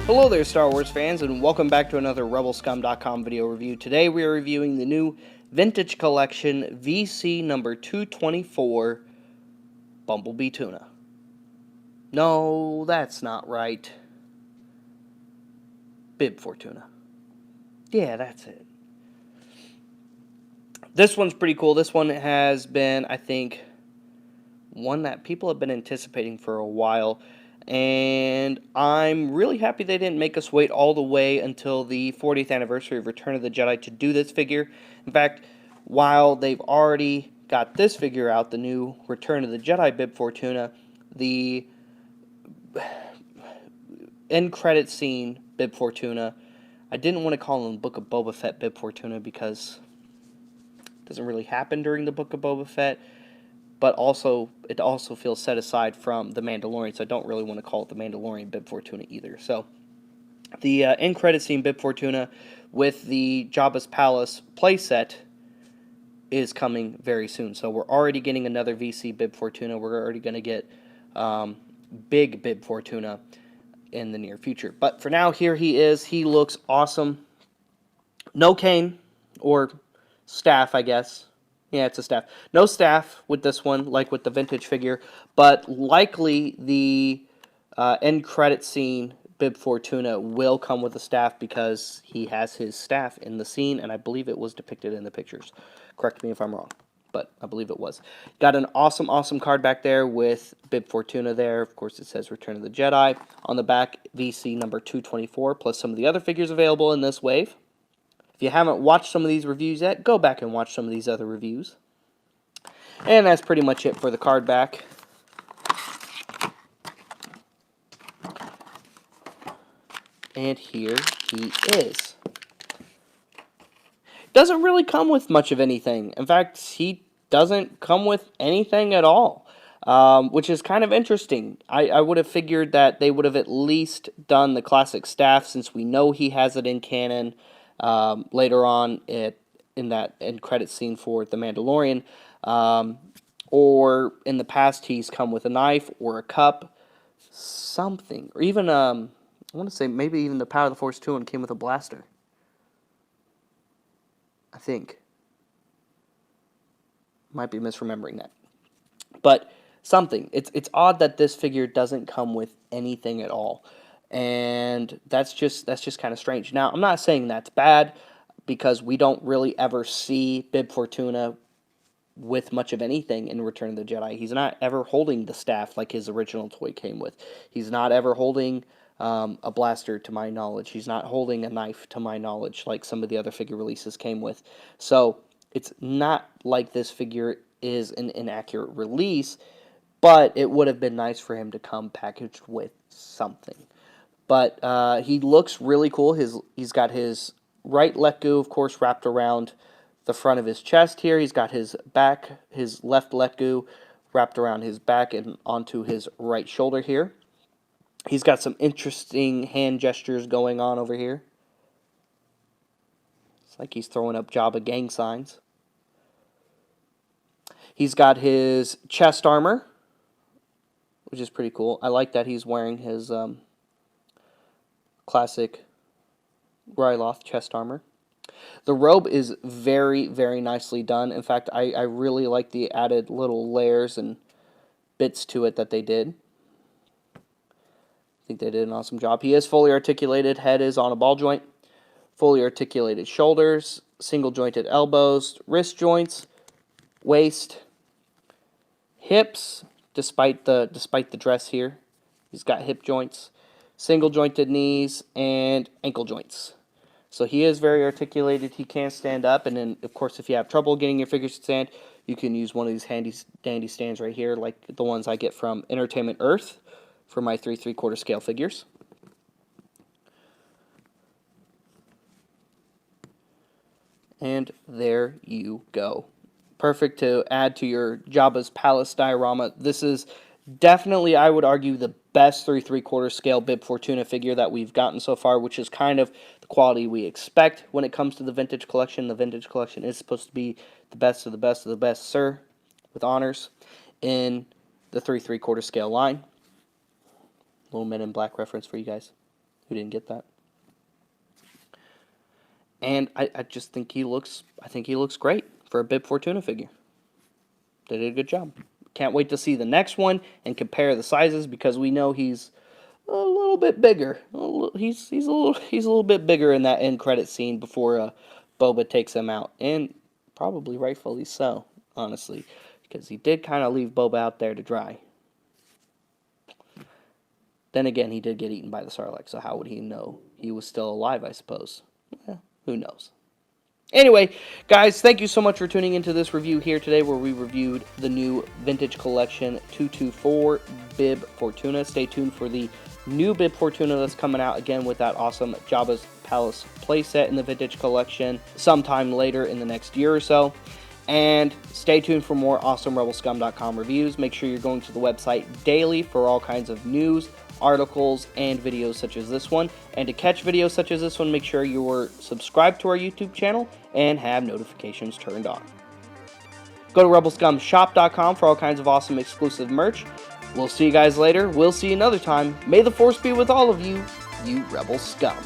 Hello there, Star Wars fans, and welcome back to another RebelScum.com video review. Today we are reviewing the new Vintage Collection VC number 224 Bumblebee Tuna. No, that's not right. Bib Fortuna. Yeah, that's it. This one's pretty cool. This one has been, I think, one that people have been anticipating for a while. And I'm really happy they didn't make us wait all the way until the 40th anniversary of Return of the Jedi to do this figure. In fact, while they've already got this figure out, the new Return of the Jedi Bib Fortuna, the end credit scene Bib Fortuna, I didn't want to call him Book of Boba Fett Bib Fortuna because it doesn't really happen during the Book of Boba Fett. But also, it also feels set aside from The Mandalorian, so I don't really want to call it The Mandalorian Bib Fortuna either. So, the end credit scene Bib Fortuna with the Jabba's Palace playset is coming very soon. So, we're already getting another VC Bib Fortuna. We're already going to get big Bib Fortuna in the near future. But for now, here he is. He looks awesome. No cane, or staff, I guess. Yeah, it's a staff. No staff with this one, like with the vintage figure, but likely the end credit scene Bib Fortuna will come with a staff because he has his staff in the scene, and I believe it was depicted in the pictures. Correct me if I'm wrong, but I believe it was. Got an awesome, awesome card back there with Bib Fortuna there. Of course, it says Return of the Jedi. On the back, VC number 224, plus some of the other figures available in this wave. If you haven't watched some of these reviews yet, go back and watch some of these other reviews. And that's pretty much it for the card back. And here he is. Doesn't really come with much of anything. In fact, he doesn't come with anything at all, which is kind of interesting. I would have figured that they would have at least done the classic staff, since we know he has it in canon. Later on in that end credit scene for The Mandalorian, or in the past he's come with a knife or a cup, something, or even I want to say maybe even the Power of the Force 2 one came with a blaster. I think. Might be misremembering that, but something. It's odd that this figure doesn't come with anything at all. And that's just kind of strange. Now, I'm not saying that's bad, because we don't really ever see Bib Fortuna with much of anything in Return of the Jedi. He's not ever holding the staff like his original toy came with. He's not ever holding a blaster, to my knowledge. He's not holding a knife, to my knowledge, like some of the other figure releases came with. So, it's not like this figure is an inaccurate release, but it would have been nice for him to come packaged with something. But he looks really cool. He's got his right letgu, of course, wrapped around the front of his chest here. He's got his left letgu wrapped around his back and onto his right shoulder here. He's got some interesting hand gestures going on over here. It's like he's throwing up Jabba gang signs. He's got his chest armor, which is pretty cool. I like that he's wearing his classic Ryloth chest armor. The robe is very, very nicely done. In fact, I really like the added little layers and bits to it that they did. I think they did an awesome job. He is fully articulated. Head is on a ball joint. Fully articulated shoulders, single jointed elbows, wrist joints, waist, hips, despite the dress here. He's got hip joints, single jointed knees, and ankle joints. So he is very articulated. He can stand up, and then, of course, if you have trouble getting your figures to stand, you can use one of these handy dandy stands right here, like the ones I get from Entertainment Earth for my 3 3/4 scale figures. And there you go. Perfect to add to your Jabba's Palace diorama. This is definitely, I would argue, the best 3 3/4 scale Bib Fortuna figure that we've gotten so far, which is kind of the quality we expect when it comes to the vintage collection. The vintage collection is supposed to be the best of the best of the best, sir, with honors, in the 3 3/4 scale line. Little Men in Black reference for you guys. who didn't get that. And I just think he looks great for a Bib Fortuna figure. They did a good job. Can't wait to see the next one and compare the sizes, because we know he's a little bit bigger. He's a little bit bigger in that end credit scene before Boba takes him out, and probably rightfully so, honestly, because he did kind of leave Boba out there to dry. Then again, he did get eaten by the Sarlacc, so how would he know he was still alive, I suppose? Who knows? Anyway, guys, thank you so much for tuning into this review here today, where we reviewed the new Vintage Collection 224 Bib Fortuna. Stay tuned for the new Bib Fortuna that's coming out again with that awesome Jabba's Palace playset in the Vintage Collection sometime later in the next year or so. And stay tuned for more awesome RebelScum.com reviews. Make sure you're going to the website daily for all kinds of news, articles, and videos such as this one. And to catch videos such as this one, make sure you're subscribed to our YouTube channel and have notifications turned on. Go to RebelScumShop.com for all kinds of awesome exclusive merch. We'll see you guys later. We'll see you another time. May the Force be with all of you, you Rebel Scum.